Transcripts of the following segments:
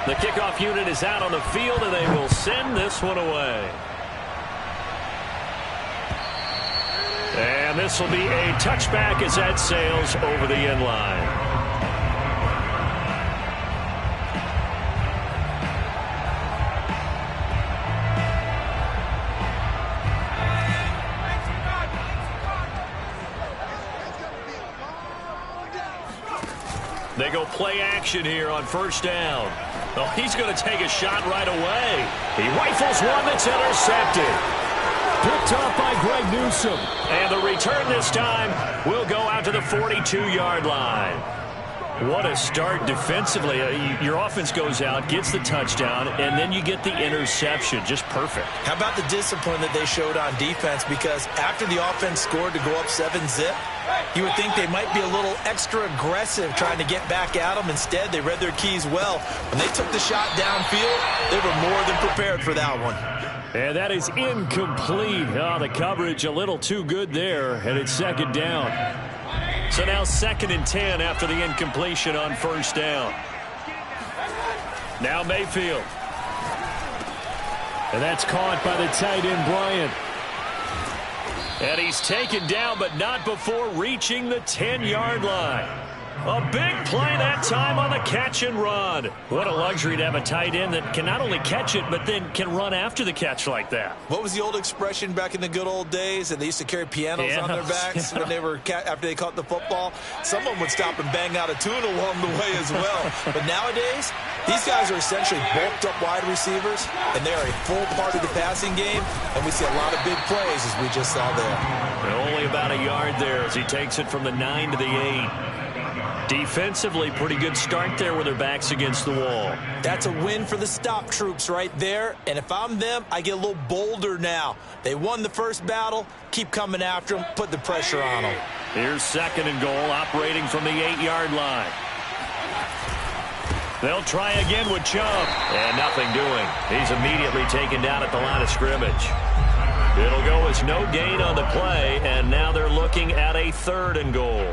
The kickoff unit is out on the field, and they will send this one away. And this will be a touchback as that sails over the end line. They go play action here on first down. Oh, he's going to take a shot right away. He rifles one that's intercepted. Picked off by Greg Newsome. And the return this time will go out to the 42-yard line. What a start defensively. Your offense goes out, gets the touchdown, and then you get the interception. Just perfect. How about the discipline that they showed on defense? Because after the offense scored to go up 7-zip, you would think they might be a little extra aggressive trying to get back at them. Instead, they read their keys well. When they took the shot downfield, they were more than prepared for that one. And that is incomplete. Oh, the coverage a little too good there, and it's second down. So now 2nd and 10 after the incompletion on first down. Now Mayfield. And that's caught by the tight end, Bryant. And he's taken down, but not before reaching the 10-yard line. A big play that time on the catch and run. What a luxury to have a tight end that can not only catch it, but then can run after the catch like that. What was the old expression back in the good old days? And they used to carry pianos on their backs when they were after they caught the football. Someone would stop and bang out a tune along the way as well. But nowadays, these guys are essentially bulked up wide receivers, and they are a full part of the passing game. And we see a lot of big plays as we just saw there. And only about a yard there as he takes it from the 9 to the 8. Defensively, pretty good start there with their backs against the wall. That's a win for the stop troops right there. And if I'm them, I get a little bolder now. They won the first battle. Keep coming after them. Put the pressure on them. Here's 2nd and goal, operating from the 8-yard line. They'll try again with Chubb. And nothing doing. He's immediately taken down at the line of scrimmage. It'll go as no gain on the play, and now they're looking at a 3rd and goal.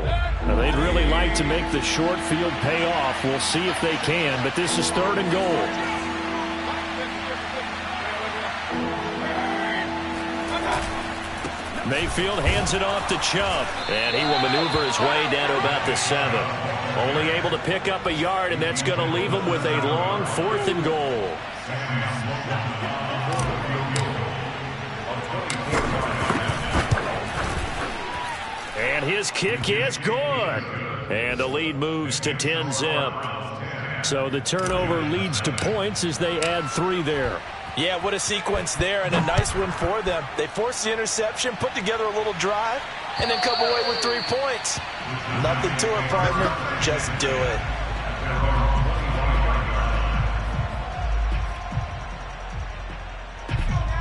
Now, they'd really like to make the short field pay off. We'll see if they can, but this is 3rd and goal. Mayfield hands it off to Chubb, and he will maneuver his way down to about the 7. Only able to pick up a yard, and that's going to leave him with a long 4th and goal. And his kick is good. And the lead moves to 10-zip. So the turnover leads to points as they add 3 there. Yeah, what a sequence there, and a nice one for them. They forced the interception, put together a little drive, and then come away with 3 points. Nothing to it, partner. Just do it.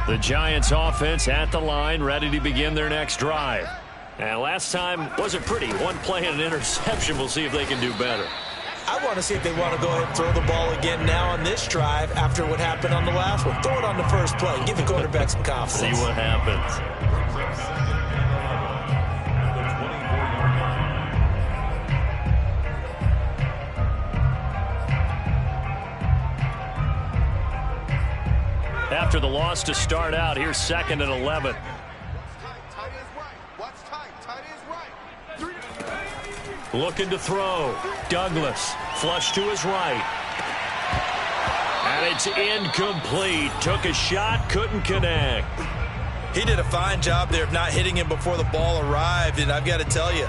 The Giants offense at the line, ready to begin their next drive. And last time wasn't pretty. 1 play and an interception. We'll see if they can do better. I want to see if they want to go ahead and throw the ball again now on this drive after what happened on the last one. Throw it on the first play. Give the quarterback some confidence. See what happens. After the loss to start out, here's 2nd and 11. Looking to throw. Douglas, flush to his right. And it's incomplete. Took a shot, couldn't connect. He did a fine job there of not hitting him before the ball arrived, and I've got to tell you,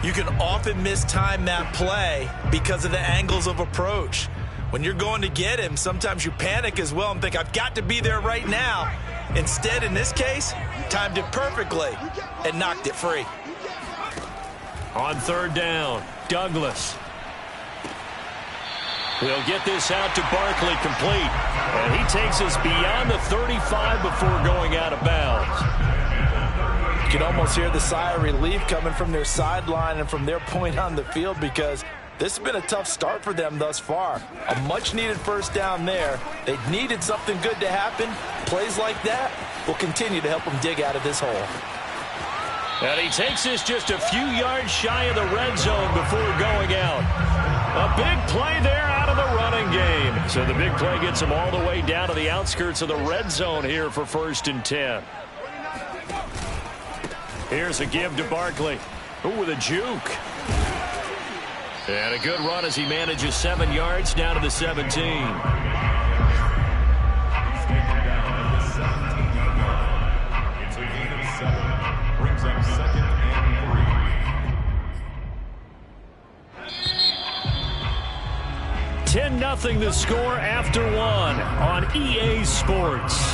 you can often mistime that play because of the angles of approach. When you're going to get him, sometimes you panic as well and think, I've got to be there right now. Instead, in this case, timed it perfectly and knocked it free. On 3rd down, Douglas. He'll get this out to Barkley complete. And he takes us beyond the 35 before going out of bounds. You can almost hear the sigh of relief coming from their sideline and from their point on the field because this has been a tough start for them thus far. A much-needed first down there. They needed something good to happen. Plays like that will continue to help them dig out of this hole. And he takes this just a few yards shy of the red zone before going out. A big play there out of the running game. So the big play gets him all the way down to the outskirts of the red zone here for 1st and 10. Here's a give to Barkley. Ooh, with a juke. And a good run as he manages 7 yards down to the 17. 10-0 the score after 1 on EA Sports.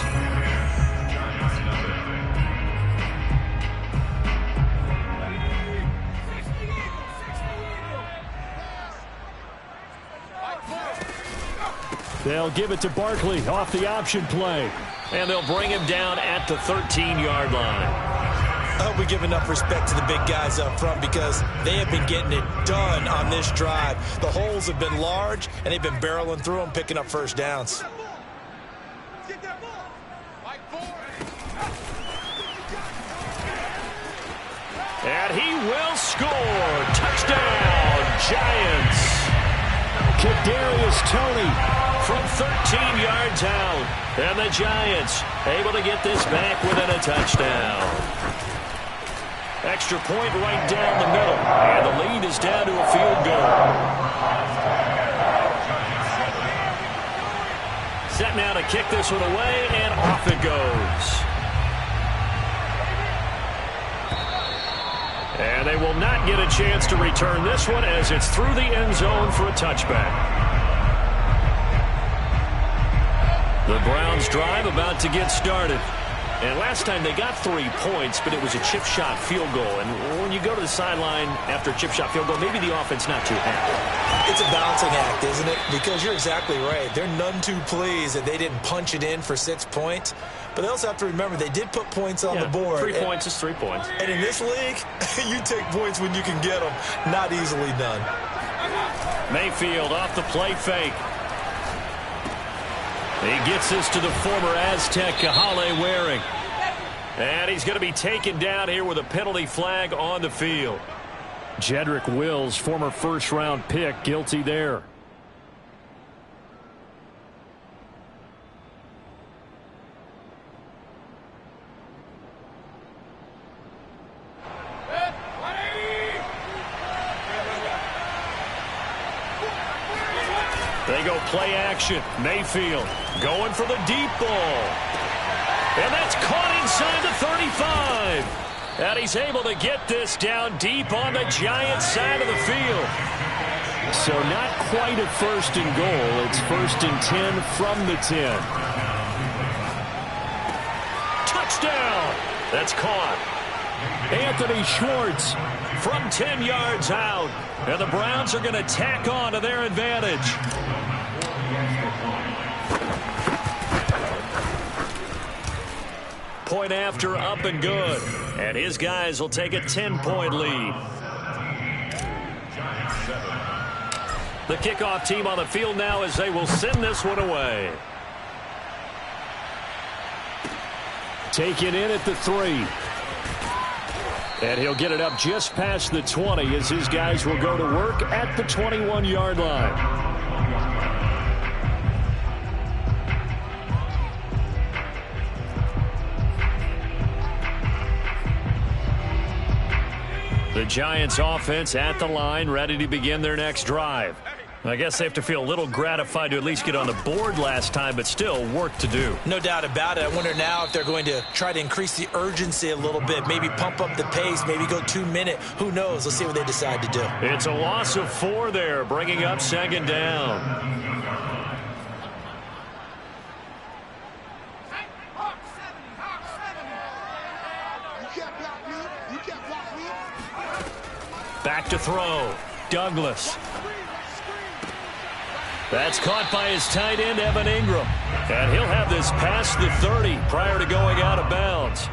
They'll give it to Barkley off the option play. And they'll bring him down at the 13-yard line. I hope we give enough respect to the big guys up front because they have been getting it done on this drive. The holes have been large, and they've been barreling through them, picking up first downs. And he will score. Touchdown, Giants. Kadarius Toney from 13 yards out. And the Giants able to get this back within a touchdown. Extra point right down the middle. And the lead is down to a field goal. Set now to kick this one away, and off it goes. And they will not get a chance to return this one as it's through the end zone for a touchback. The Browns drive about to get started. And last time they got 3 points, but it was a chip shot field goal. And when you go to the sideline after a chip shot field goal, maybe the offense not too happy. It's a balancing act, isn't it? Because you're exactly right. They're none too pleased that they didn't punch it in for 6 points. But they also have to remember they did put points on the board. 3 points is 3 points. And in this league, you take points when you can get them. Not easily done. Mayfield off the play fake. He gets this to the former Aztec, Kahale Waring. And he's going to be taken down here with a penalty flag on the field. Jedrick Wills, former first-round pick, guilty there. They go play action. Mayfield going for the deep ball. And that's caught inside the 35. And he's able to get this down deep on the Giants side of the field. So not quite a 1st and goal. It's 1st and 10 from the 10. Touchdown. That's caught. Anthony Schwartz from 10 yards out. And the Browns are going to tack on to their advantage. Point after, up and good. And his guys will take a 10-point lead. The kickoff team on the field now as they will send this one away. Taken in at the 3. And he'll get it up just past the 20 as his guys will go to work at the 21-yard line. The Giants offense at the line, ready to begin their next drive. I guess they have to feel a little gratified to at least get on the board last time, but still work to do. No doubt about it. I wonder now if they're going to try to increase the urgency a little bit, maybe pump up the pace, maybe go 2-minute. Who knows? Let's see what they decide to do. It's a loss of 4 there, bringing up 2nd down. Back to throw. Douglas. That's caught by his tight end, Evan Ingram. And he'll have this past the 30 prior to going out of bounds.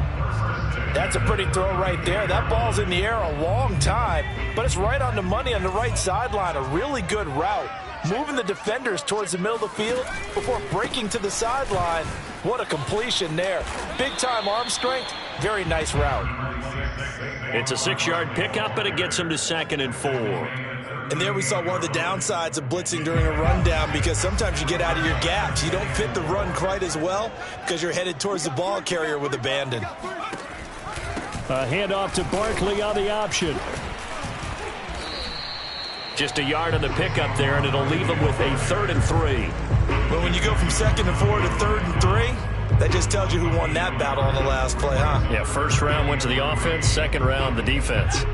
That's a pretty throw right there. That ball's in the air a long time, but it's right on the money on the right sideline. A really good route. Moving the defenders towards the middle of the field before breaking to the sideline. What a completion there. Big-time arm strength. Very nice route. It's a 6-yard pickup, and it gets him to 2nd and 4. And there we saw one of the downsides of blitzing during a rundown, because sometimes you get out of your gaps. You don't fit the run quite as well because you're headed towards the ball carrier with abandon. A handoff to Barkley on the option. Just a yard on the pickup there, and it'll leave him with a 3rd and 3. But when you go from 2nd and 4 to 3rd and 3, that just tells you who won that battle on the last play, huh? Yeah, first round went to the offense, second round the defense.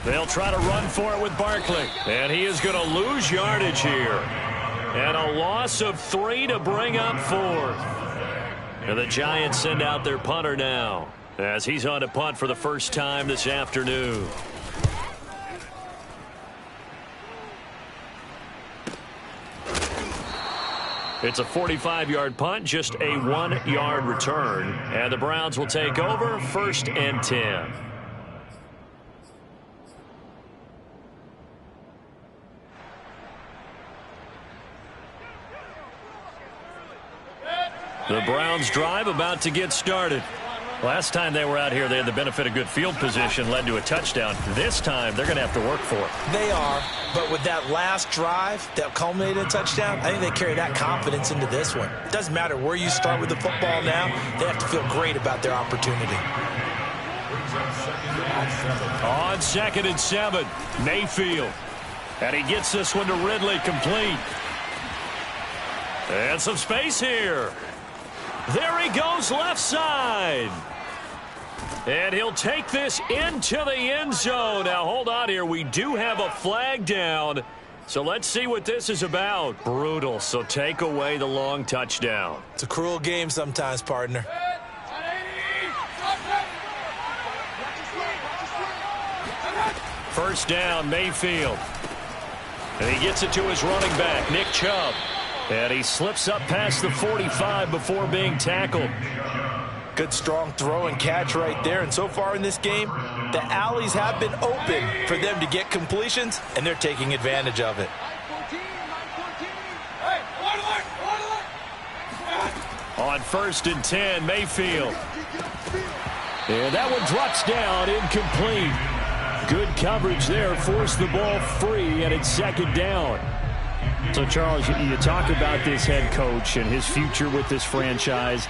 They'll try to run for it with Barkley. And he is going to lose yardage here. And a loss of 3 to bring up 4th. And the Giants send out their punter now, as he's on to punt for the first time this afternoon. It's a 45-yard punt, just a 1-yard return. And the Browns will take over, 1st and 10. The Browns drive about to get started. Last time they were out here, they had the benefit of good field position, led to a touchdown. This time, they're going to have to work for it. They are, but with that last drive that culminated in a touchdown, I think they carry that confidence into this one. It doesn't matter where you start with the football now. They have to feel great about their opportunity. On 2nd and 7, Mayfield. And he gets this one to Ridley, complete. And some space here. There he goes, left side. And he'll take this into the end zone. Now, hold on here. We do have a flag down. So let's see what this is about. Brutal, so take away the long touchdown. It's a cruel game sometimes, partner. First down, Mayfield. And he gets it to his running back, Nick Chubb. And he slips up past the 45 before being tackled. Good strong throw and catch right there. And so far in this game, the alleys have been open for them to get completions, and they're taking advantage of it. On 1st and 10, Mayfield. And that one drops down, incomplete. Good coverage there, forced the ball free, and it's 2nd down. So, Charles, you talk about this head coach and his future with this franchise.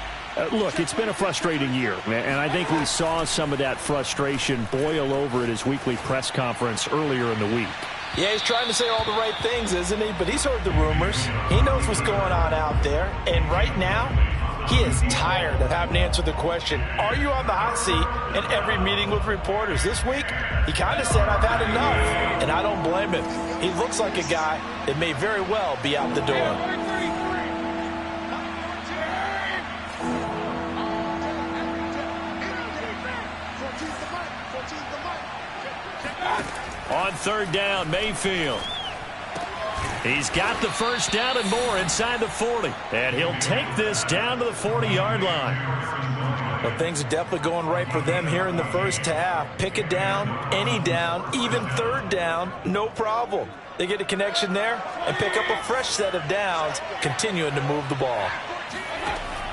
Look, it's been a frustrating year, and I think we saw some of that frustration boil over at his weekly press conference earlier in the week. Yeah, he's trying to say all the right things, isn't he? But he's heard the rumors. He knows what's going on out there. And right now, he is tired of having to answer the question, are you on the hot seat, in every meeting with reporters. This week, he kind of said, I've had enough. And I don't blame him. He looks like a guy that may very well be out the door. On 3rd down, Mayfield. He's got the first down and more inside the 40. And he'll take this down to the 40-yard line. Well, things are definitely going right for them here in the first half. Pick a down, any down, even 3rd down, no problem. They get a connection there and pick up a fresh set of downs, continuing to move the ball.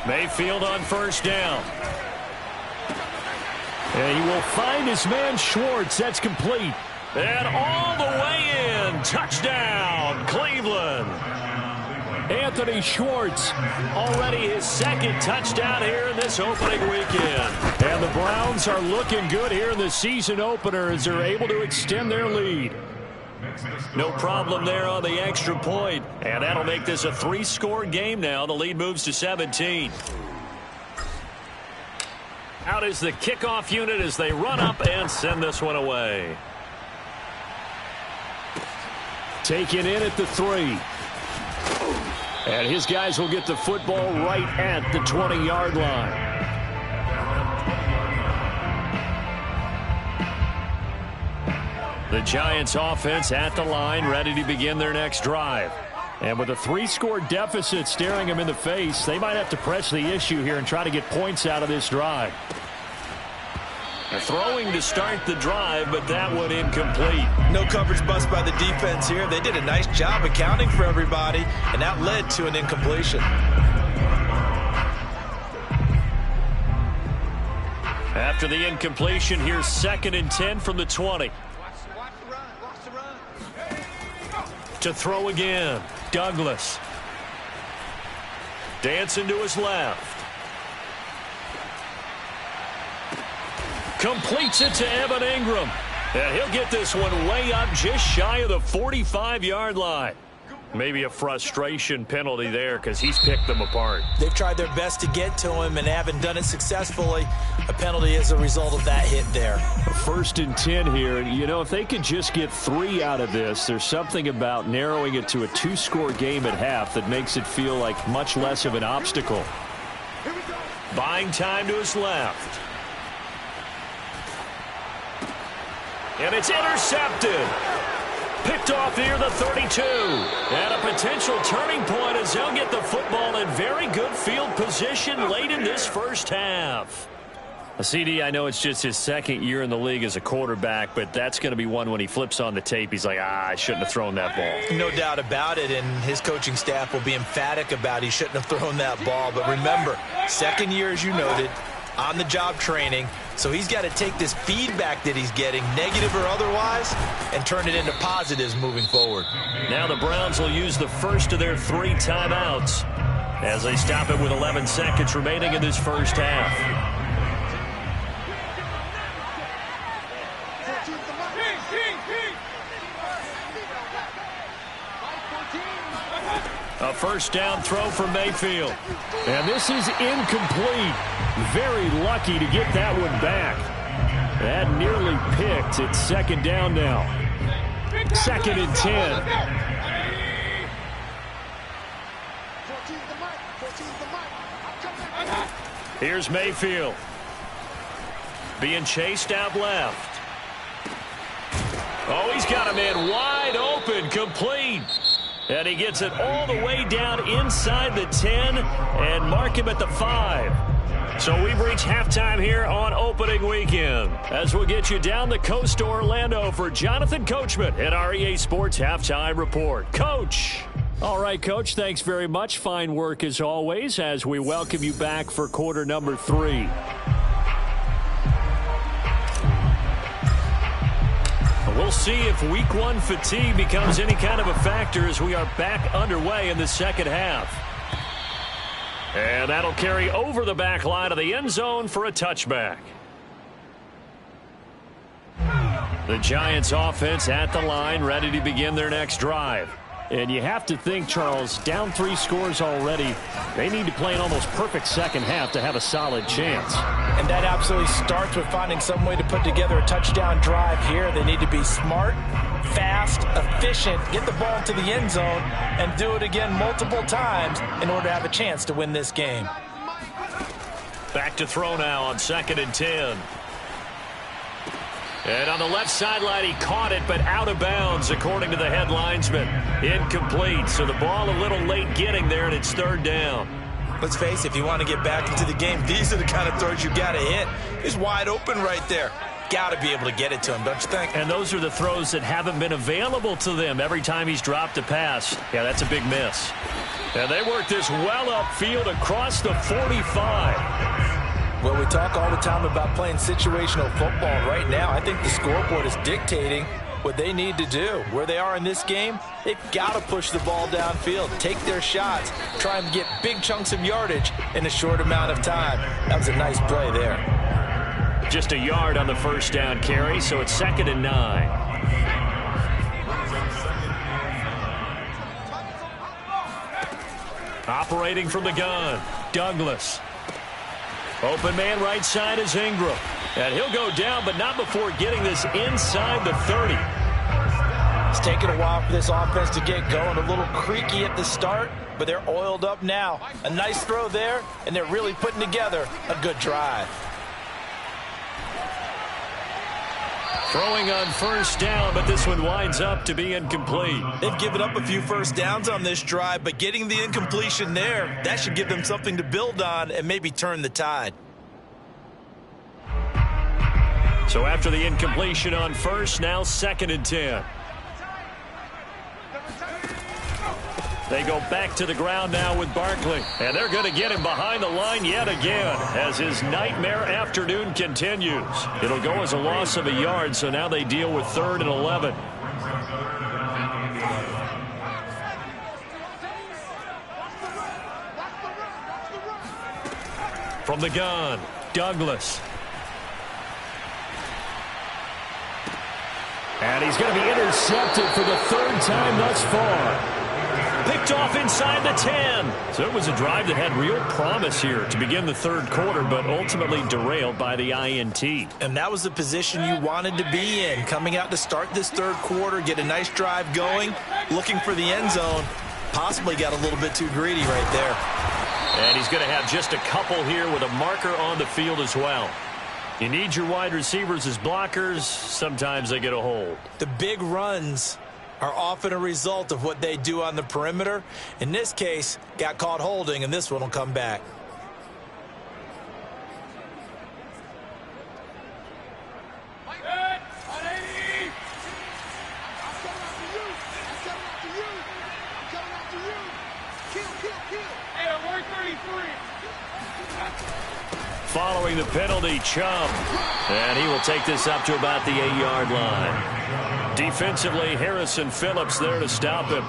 Mayfield on 1st down. And he will find his man Schwartz. That's complete. And all the way in. Touchdown, Cleveland. Anthony Schwartz, already his 2nd touchdown here in this opening weekend. And the Browns are looking good here in the season opener as they're able to extend their lead. No problem there on the extra point. And that'll make this a 3-score game now. The lead moves to 17. Out is the kickoff unit as they run up and send this one away. Taken in at the 3. And his guys will get the football right at the 20-yard line. The Giants offense at the line, ready to begin their next drive. And with a 3-score deficit staring them in the face, they might have to press the issue here and try to get points out of this drive. Throwing to start the drive, but that one incomplete. No coverage bust by the defense here. They did a nice job accounting for everybody, and that led to an incompletion. After the incompletion, here's 2nd and 10 from the 20. To throw again, Douglas. Dancing to his left. Completes it to Evan Ingram. And he'll get this one way up just shy of the 45-yard line. Maybe a frustration penalty there because he's picked them apart. They've tried their best to get to him and haven't done it successfully. A penalty as a result of that hit there. 1st and 10 here. You know, if they could just get 3 out of this, there's something about narrowing it to a 2-score game at half that makes it feel like much less of an obstacle. Buying time to his left. And it's intercepted. Picked off near the 32. And a potential turning point as they'll get the football in very good field position late in this first half. CD, I know it's just his 2nd year in the league as a quarterback, but that's going to be one when he flips on the tape. He's like, I shouldn't have thrown that ball. No doubt about it, and his coaching staff will be emphatic about he shouldn't have thrown that ball. But remember, 2nd year, as you noted, on-the-job training. So he's got to take this feedback that he's getting, negative or otherwise, and turn it into positives moving forward. Now the Browns will use the first of their 3 timeouts as they stop it with 11 seconds remaining in this first half. A first down throw for Mayfield. And this is incomplete. Very lucky to get that one back. That nearly picked. It's 2nd down now. 2nd and 10. Here's Mayfield. Being chased out left. Oh, he's got a man wide open, complete. And he gets it all the way down inside the 10 and mark him at the 5. So we've reached halftime here on opening weekend as we'll get you down the coast to Orlando for Jonathan Coachman at our EA Sports Halftime Report. Coach. All right, Coach, thanks very much. Fine work as always as we welcome you back for quarter number 3. We'll see if week 1 fatigue becomes any kind of a factor as we are back underway in the second half. And that'll carry over the back line of the end zone for a touchback. The Giants offense at the line, ready to begin their next drive. And you have to think, Charles, down 3 scores already. They need to play an almost perfect second half to have a solid chance. And that absolutely starts with finding some way to put together a touchdown drive here. They need to be smart, fast, efficient, get the ball into the end zone, and do it again multiple times in order to have a chance to win this game. Back to throw now on 2nd and 10. And on the left sideline, he caught it, but out of bounds, according to the head linesman. Incomplete, so the ball a little late getting there, and it's 3rd down. Let's face it, if you want to get back into the game, these are the kind of throws you got to hit. He's wide open right there. Got to be able to get it to him, don't you think? And those are the throws that haven't been available to them every time he's dropped a pass. Yeah, that's a big miss. And they work this well upfield across the 45. Well, we talk all the time about playing situational football. Right now, I think the scoreboard is dictating what they need to do. Where they are in this game, they've got to push the ball downfield, take their shots, try and get big chunks of yardage in a short amount of time. That was a nice play there. Just a yard on the first down carry, so it's 2nd and 9. Operating from the gun, Douglas. Open man right side is Ingram. And he'll go down, but not before getting this inside the 30. It's taken a while for this offense to get going. A little creaky at the start, but they're oiled up now. A nice throw there, and they're really putting together a good drive. Throwing on first down, but this one winds up to be incomplete. They've given up a few first downs on this drive, but getting the incompletion there, that should give them something to build on and maybe turn the tide. So after the incompletion on first, now 2nd and 10. They go back to the ground now with Barkley. And they're going to get him behind the line yet again as his nightmare afternoon continues. It'll go as a loss of a yard, so now they deal with 3rd and 11. From the gun, Douglas. And he's going to be intercepted for the 3rd time thus far. Picked off inside the 10. So it was a drive that had real promise here to begin the 3rd quarter, but ultimately derailed by the INT. And that was the position you wanted to be in. Coming out to start this 3rd quarter, get a nice drive going, looking for the end zone. Possibly got a little bit too greedy right there. And he's going to have just a couple here with a marker on the field as well. You need your wide receivers as blockers. Sometimes they get a hold. The big runs are often a result of what they do on the perimeter. In this case, got caught holding, and this one will come back. Following the penalty, Chubb. And he will take this up to about the 8-yard line. Defensively, Harrison Phillips there to stop him.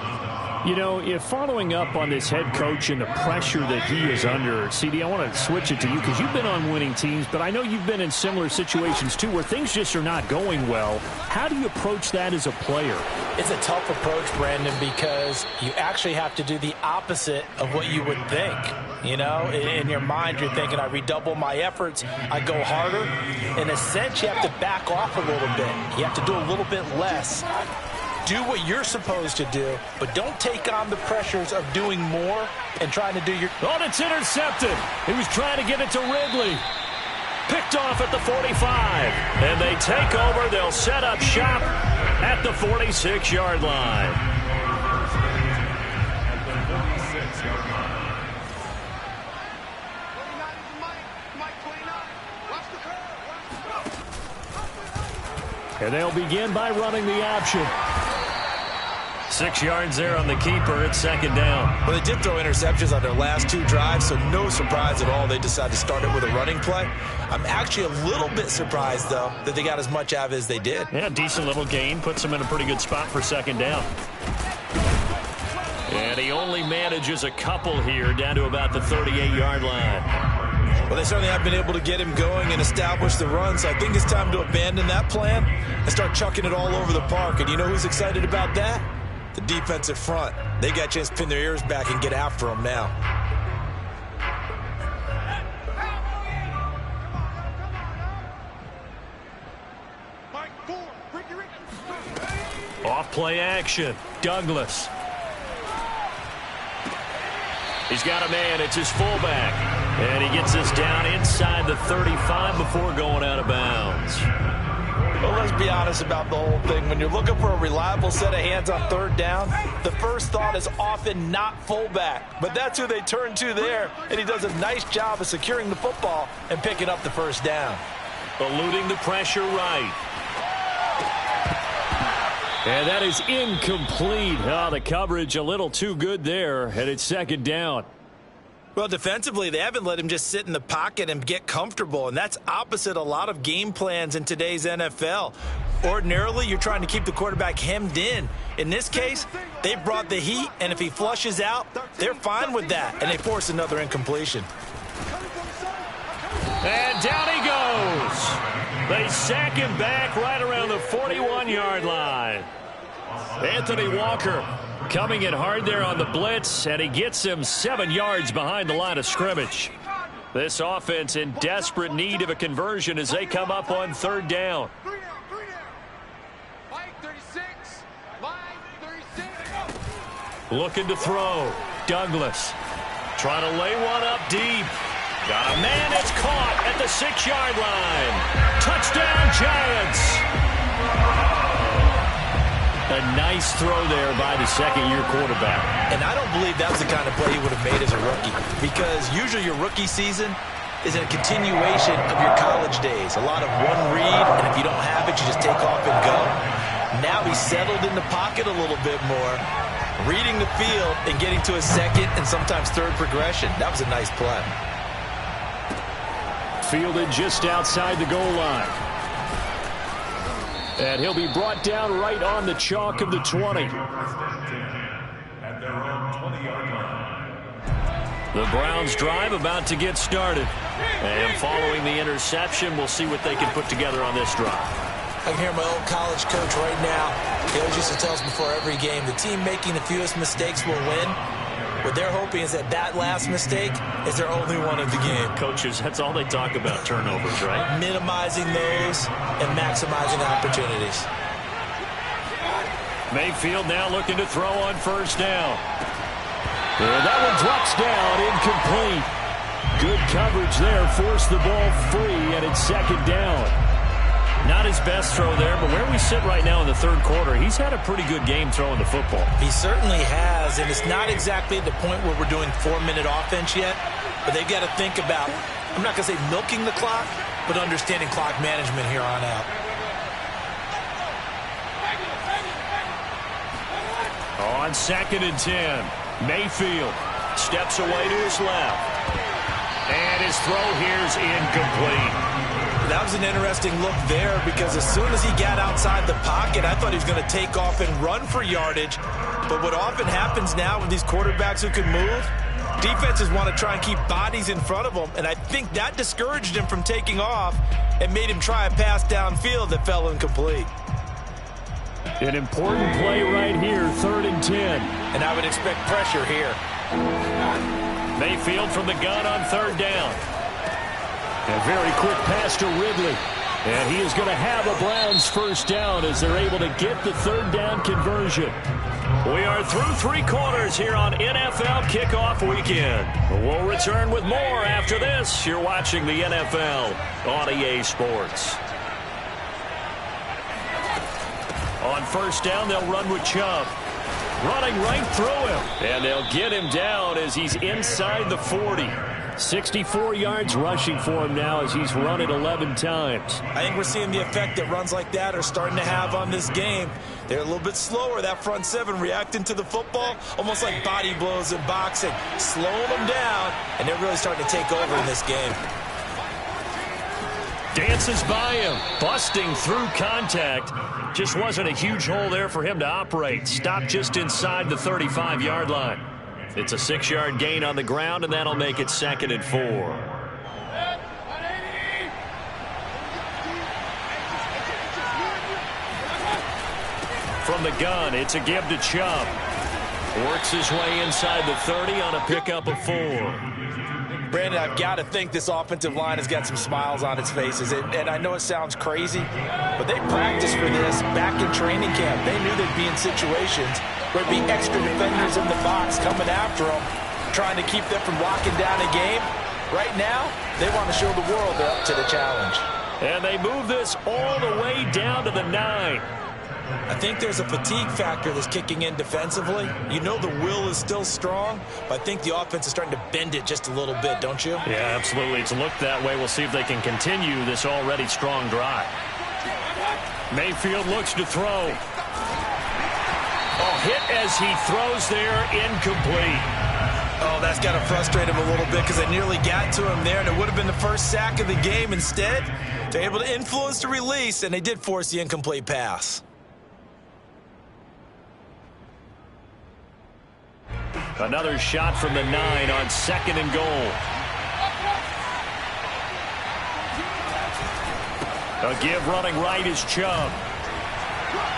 You know, if following up on this head coach and the pressure that he is under, CD, I want to switch it to you because you've been on winning teams, but I know you've been in similar situations too where things just are not going well. How do you approach that as a player? It's a tough approach, Brandon, because you actually have to do the opposite of what you would think. You know, in your mind, you're thinking, I redouble my efforts, I go harder. In a sense, you have to back off a little bit. You have to do a little bit less. Do what you're supposed to do, but don't take on the pressures of doing more and trying to do your... Oh, it's intercepted. He was trying to get it to Ridley. Picked off at the 45. And they take over. They'll set up shop at the 46-yard line. And they'll begin by running the option. 6 yards there on the keeper. It's 2nd down. Well, they did throw interceptions on their last 2 drives, so no surprise at all they decided to start it with a running play. I'm actually a little bit surprised, though, that they got as much out of it as they did. Yeah, decent little gain. Puts them in a pretty good spot for 2nd down. And he only manages a couple here down to about the 38-yard line. Well, they certainly have been able to get him going and establish the run, so I think it's time to abandon that plan and start chucking it all over the park. And you know who's excited about that? The defensive front. They got a chance to pin their ears back and get after him now. Off play action. Douglas. He's got a man. It's his fullback. And he gets us down inside the 35 before going out of bounds. Well, let's be honest about the whole thing. When you're looking for a reliable set of hands on 3rd down, the first thought is often not fullback. But that's who they turn to there, and he does a nice job of securing the football and picking up the 1st down. Eluding the pressure right. And that is incomplete. Oh, the coverage a little too good there, and it's 2nd down. Well, defensively, they haven't let him just sit in the pocket and get comfortable, and that's opposite a lot of game plans in today's NFL. Ordinarily, you're trying to keep the quarterback hemmed in. In this case, they brought the heat, and if he flushes out, they're fine with that, and they force another incompletion. And down he goes. They sack him back right around the 41-yard line. Anthony Walker coming in hard there on the blitz, and he gets him 7 yards behind the line of scrimmage. This offense in desperate need of a conversion as they come up on 3rd down. Looking to throw. Douglas trying to lay one up deep. Got a man that's caught at the 6-yard line. Touchdown, Giants. A nice throw there by the 2nd-year quarterback. And I don't believe that was the kind of play he would have made as a rookie, because usually your rookie season is a continuation of your college days. A lot of one read, and if you don't have it, you just take off and go. Now he's settled in the pocket a little bit more, reading the field and getting to a second and sometimes third progression. That was a nice play. Fielded just outside the goal line. And he'll be brought down right on the chalk of the 20. At their own 20-yard line. The Browns drive about to get started. And following the interception, we'll see what they can put together on this drive. I can hear my old college coach right now. He always used to tell us before every game, the team making the fewest mistakes will win. What they're hoping is that last mistake is their only one of the game. Coaches, that's all they talk about, turnovers, right? Minimizing those and maximizing opportunities. Mayfield now looking to throw on first down. And that one drops down, incomplete. Good coverage there, forced the ball free, and it's second down. Not his best throw there, but where we sit right now in the third quarter, he's had a pretty good game throwing the football. He certainly has, and it's not exactly at the point where we're doing 4-minute offense yet, but they've got to think about, I'm not going to say milking the clock, but understanding clock management here on out. On 2nd and 10, Mayfield steps away to his left. And his throw here's incomplete. That was an interesting look there because as soon as he got outside the pocket, I thought he was going to take off and run for yardage. But what often happens now with these quarterbacks who can move, defenses want to try and keep bodies in front of them, and I think that discouraged him from taking off and made him try a pass downfield that fell incomplete. An important play right here, 3rd and 10. And I would expect pressure here. Mayfield from the gun on 3rd down. A very quick pass to Ridley. And he is going to have a Browns first down as they're able to get the 3rd down conversion. We are through 3 quarters here on NFL Kickoff Weekend. We'll return with more after this. You're watching the NFL on EA Sports. On first down, they'll run with Chubb. Running right through him. And they'll get him down as he's inside the 40. 64 yards rushing for him now as he's run it 11 times. I think we're seeing the effect that runs like that are starting to have on this game. They're a little bit slower, that front 7 reacting to the football, almost like body blows in boxing, slowing them down, and they're really starting to take over in this game. Dances by him, busting through contact. Just wasn't a huge hole there for him to operate. Stopped just inside the 35-yard line. It's a 6-yard gain on the ground, and that'll make it 2nd and 4. From the gun, it's a give to Chubb. Works his way inside the 30 on a pickup of 4. Brandon, I've got to think this offensive line has got some smiles on its faces. And I know it sounds crazy, but they practiced for this back in training camp. They knew they'd be in situations where there'd be extra defenders in the box coming after them, trying to keep them from locking down a game. Right now, they want to show the world they're up to the challenge. And they move this all the way down to the 9. I think there's a fatigue factor that's kicking in defensively. You know the will is still strong, but I think the offense is starting to bend it just a little bit, don't you? Yeah, absolutely. It's looked that way. We'll see if they can continue this already strong drive. Mayfield looks to throw. Oh, hit as he throws there, incomplete. Oh, that's got to frustrate him a little bit because they nearly got to him there, and it would have been the first sack of the game. Instead, they're able to influence the release, and they did force the incomplete pass. Another shot from the 9 on 2nd and goal. A give running right is Chubb.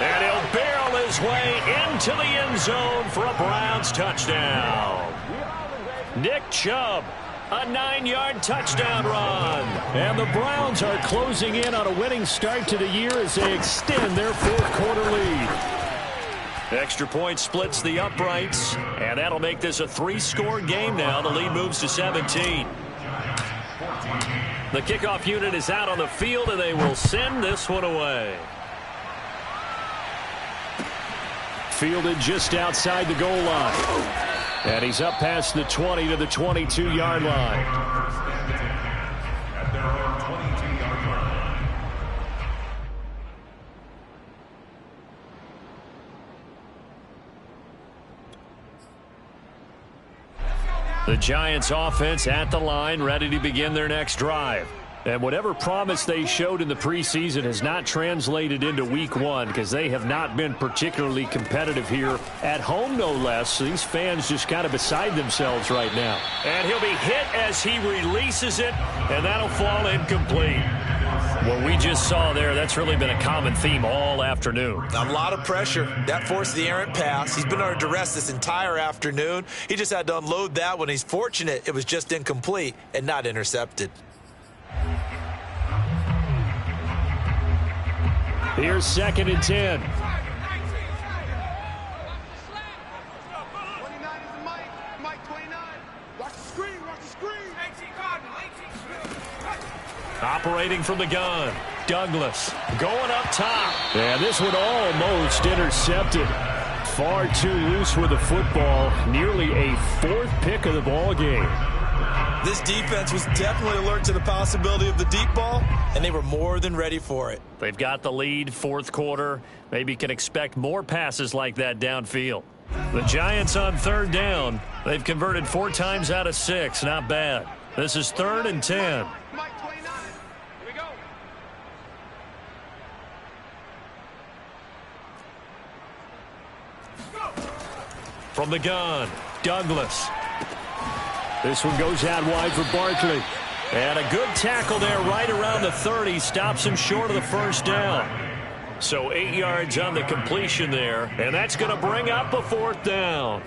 And he'll barrel his way into the end zone for a Browns touchdown. Nick Chubb, a 9-yard touchdown run. And the Browns are closing in on a winning start to the year as they extend their 4th quarter lead. Extra point splits the uprights, and that'll make this a 3-score game now. The lead moves to 17. The kickoff unit is out on the field, and they will send this one away. Fielded just outside the goal line. And he's up past the 20 to the 22-yard line. The Giants offense at the line, ready to begin their next drive. And whatever promise they showed in the preseason has not translated into week one because they have not been particularly competitive here at home, no less. So these fans just kind of beside themselves right now. And he'll be hit as he releases it, and that'll fall incomplete. What we just saw there, that's really been a common theme all afternoon. A lot of pressure. That forced the errant pass. He's been under duress this entire afternoon. He just had to unload that one. He's fortunate it was just incomplete and not intercepted. Here's 2nd and 10. Operating from the gun, Douglas going up top. Yeah, this one almost intercepted. Far too loose with the football. Nearly a 4th pick of the ball game. This defense was definitely alert to the possibility of the deep ball, and they were more than ready for it. They've got the lead, 4th quarter. Maybe can expect more passes like that downfield. The Giants on 3rd down. They've converted 4 times out of 6. Not bad. This is 3rd and 10. From the gun, Douglas. This one goes out wide for Barkley. And a good tackle there right around the 30. Stops him short of the 1st down. So 8 yards on the completion there. And that's going to bring up a 4th down.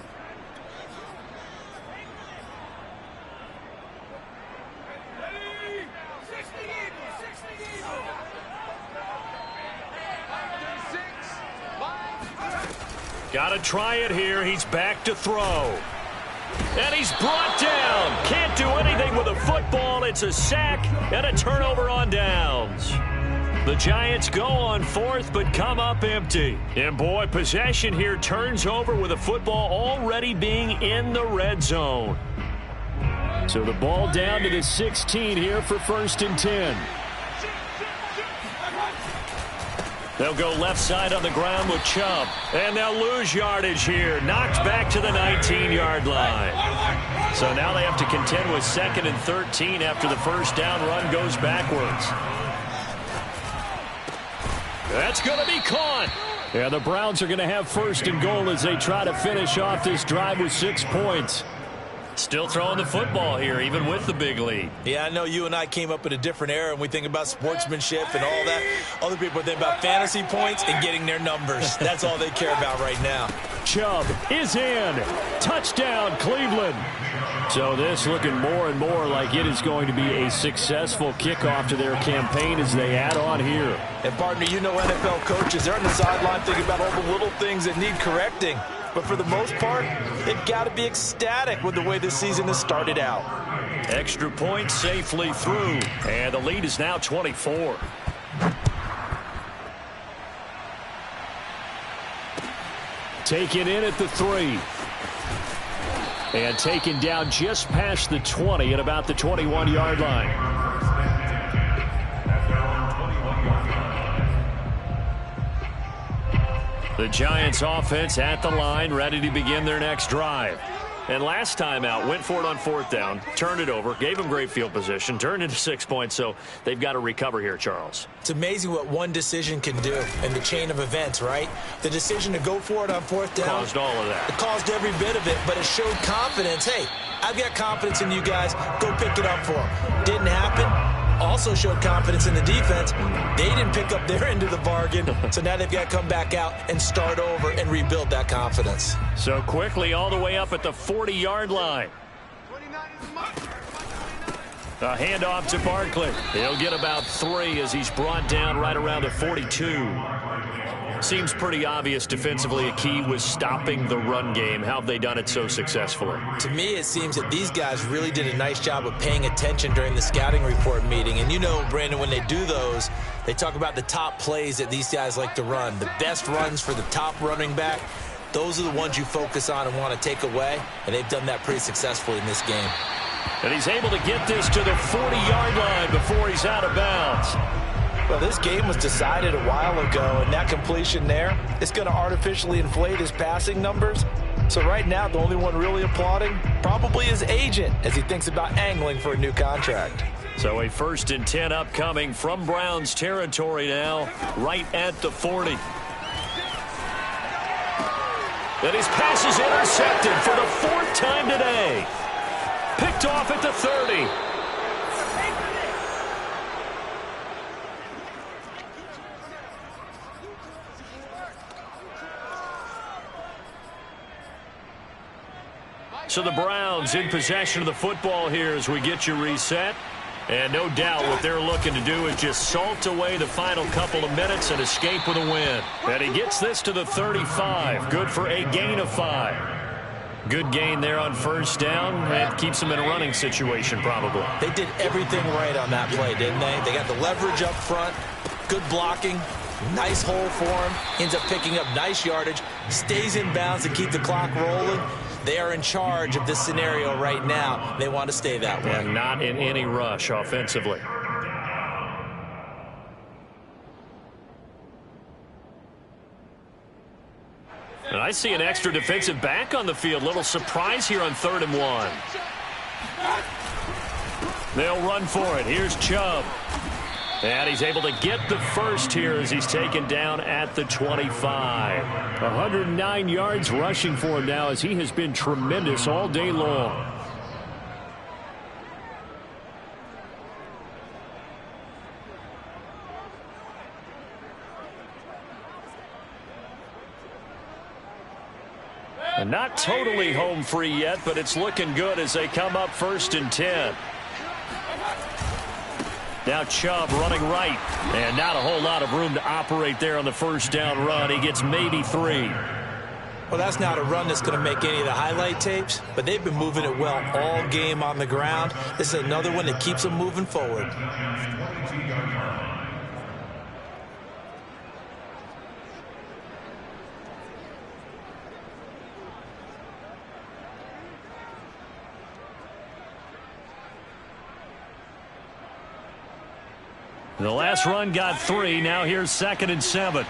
Got to try it here. He's back to throw. And he's brought down. Can't do anything with a football. It's a sack and a turnover on downs. The Giants go on 4th but come up empty. And boy, possession here turns over with a football already being in the red zone. So the ball down to the 16 here for 1st and 10. They'll go left side on the ground with Chubb. And they'll lose yardage here. Knocked back to the 19-yard line. So now they have to contend with 2nd and 13 after the 1st down run goes backwards. That's going to be caught. Yeah, the Browns are going to have 1st and goal as they try to finish off this drive with 6 points. Still throwing the football here, even with the big lead. Yeah, I know you and I came up in a different era, and we think about sportsmanship and all that. Other people think about fantasy points and getting their numbers. That's all they care about right now. Chubb is in. Touchdown, Cleveland. So this looking more and more like it is going to be a successful kickoff to their campaign as they add on here. And, partner, you know NFL coaches, they're on the sideline thinking about all the little things that need correcting. But for the most part, they've got to be ecstatic with the way this season has started out. Extra point safely through. And the lead is now 24. Taken in at the 3. And taken down just past the 20 at about the 21-yard line. The Giants offense at the line, ready to begin their next drive. And last time out, went for it on 4th down, turned it over, gave them great field position, turned into 6 points, so they've got to recover here, Charles. It's amazing what one decision can do in the chain of events, right? The decision to go for it on 4th down. Caused all of that. It caused every bit of it, but it showed confidence. Hey, I've got confidence in you guys. Go pick it up for them. Didn't happen. Also showed confidence in the defense. They didn't pick up their end of the bargain, so now they've got to come back out and start over and rebuild that confidence. So quickly all the way up at the 40-yard line. A handoff to Barkley. He'll get about 3 as he's brought down right around the 42. Seems pretty obvious defensively a key was stopping the run game. How have they done it so successfully? To me, it seems that these guys really did a nice job of paying attention during the scouting report meeting. And you know, Brandon, when they do those, they talk about the top plays that these guys like to run. The best runs for the top running back, those are the ones you focus on and want to take away. And they've done that pretty successfully in this game. And he's able to get this to the 40-yard line before he's out of bounds. Well, this game was decided a while ago, and that completion there, it's going to artificially inflate his passing numbers. So right now, the only one really applauding probably his agent as he thinks about angling for a new contract. So a 1st and 10 upcoming from Browns territory now, right at the 40. And his pass is intercepted for the 4th time today. Picked off at the 30. So the Browns in possession of the football here as we get you reset. And no doubt what they're looking to do is just salt away the final couple of minutes and escape with a win. And he gets this to the 35. Good for a gain of 5. Good gain there on 1st down. And keeps them in a running situation probably. They did everything right on that play, didn't they? They got the leverage up front, good blocking, nice hole for him, ends up picking up nice yardage, stays in bounds to keep the clock rolling. They are in charge of this scenario right now. They want to stay that way. And not in any rush offensively. And I see an extra defensive back on the field. Little surprise here on 3rd and 1. They'll run for it. Here's Chubb. And he's able to get the first here as he's taken down at the 25. 109 yards rushing for him now as he has been tremendous all day long. And not totally home free yet, but it's looking good as they come up 1st and 10. Now Chubb running right, and not a whole lot of room to operate there on the 1st down run. He gets maybe 3. Well, that's not a run that's going to make any of the highlight tapes, but they've been moving it well all game on the ground. This is another one that keeps them moving forward. The last run got 3. Now here's 2nd and 7.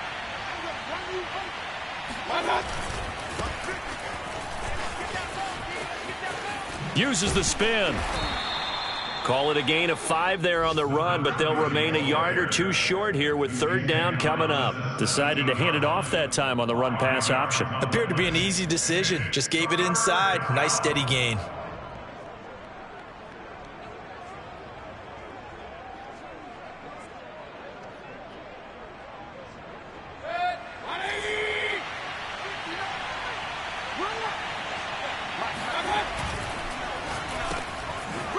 Uses the spin. Call it a gain of 5 there on the run, but they'll remain a yard or 2 short here with 3rd down coming up. Decided to hand it off that time on the run-pass option. Appeared to be an easy decision. Just gave it inside. Nice steady gain.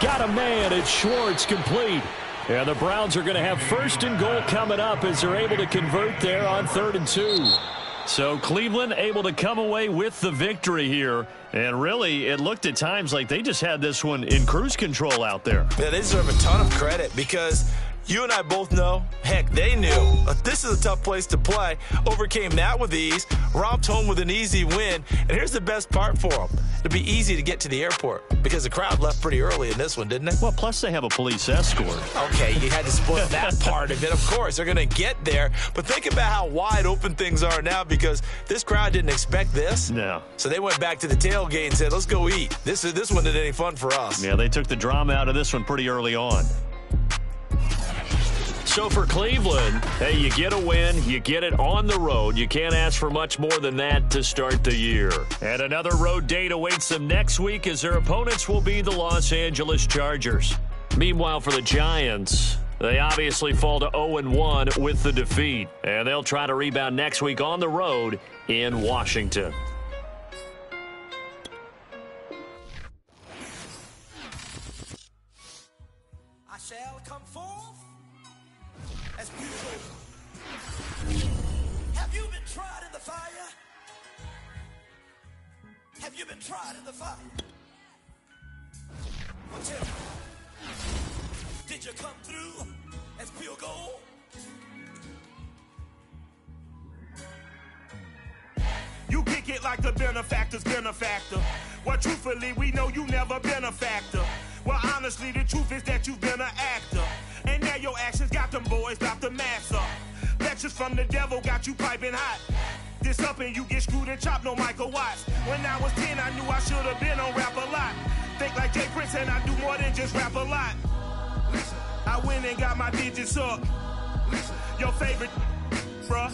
Got a man, it's Schwartz, complete. And the Browns are going to have 1st and goal coming up as they're able to convert there on 3rd and 2. So Cleveland able to come away with the victory here. And really, it looked at times like they just had this one in cruise control out there. Yeah, they deserve a ton of credit because you and I both know, heck, they knew this is a tough place to play. Overcame that with ease, romped home with an easy win. And here's the best part for them. It'd be easy to get to the airport because the crowd left pretty early in this one, didn't it? Well, plus they have a police escort. Okay, you had to spoil that part of it. Of course, they're going to get there. But think about how wide open things are now because this crowd didn't expect this. No. So they went back to the tailgate and said, let's go eat. This one isn't any fun for us. Yeah, they took the drama out of this one pretty early on. So for Cleveland, hey, you get a win, you get it on the road. You can't ask for much more than that to start the year. And another road date awaits them next week as their opponents will be the Los Angeles Chargers. Meanwhile, for the Giants, they obviously fall to 0-1 with the defeat. And they'll try to rebound next week on the road in Washington. I shall come forth as pure. Have you been tried in the fire? Have you been tried in the fire? Well, tell me, did you come through as pure gold? You kick it like the benefactor's benefactor. Well, truthfully, we know you never been a factor. Well, honestly, the truth is that you've been an actor. And now your actions got them boys about to mass up. Lectures from the devil got you piping hot. this up and you get screwed and chopped, no Michael Watts. When I was 10, I knew I should have been on Rap A Lot. Think like Jay Prince and I do more than just rap a lot. I went and got my digits up. Your favorite, bruh.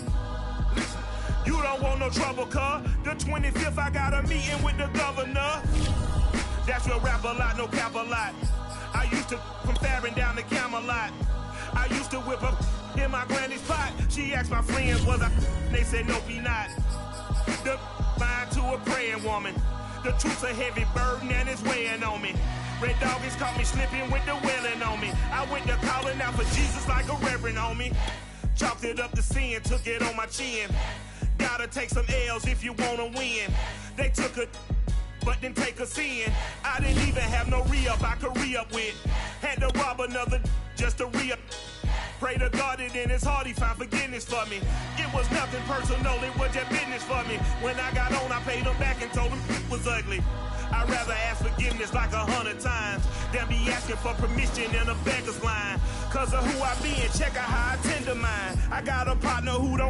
You don't want no trouble, cuz. The 25th, I got a meeting with the governor. That's your Rap A Lot, no cap a lot. I used to from Farron down to Camelot. I used to whip up in my granny's pot. She asked my friends, was I? They said, nope, he not. The line to a praying woman. The truth's a heavy burden and it's weighing on me. Red Doggies caught me slipping with the wailing on me. I went to calling out for Jesus like a reverend on me. Chalked it up to sin, took it on my chin. Gotta take some L's if you wanna win. They took a but didn't take a sin. I didn't even have no re-up I could re-up with. Had to rob another just to re-up. Pray to God that in his heart he found forgiveness for me. It was nothing personal, it was just business for me. When I got on, I paid him back and told him it was ugly. I'd rather ask forgiveness like 100 times than be asking for permission in a beggar's line. Cause of who I be and check out how I tend to mine. I got a partner who don't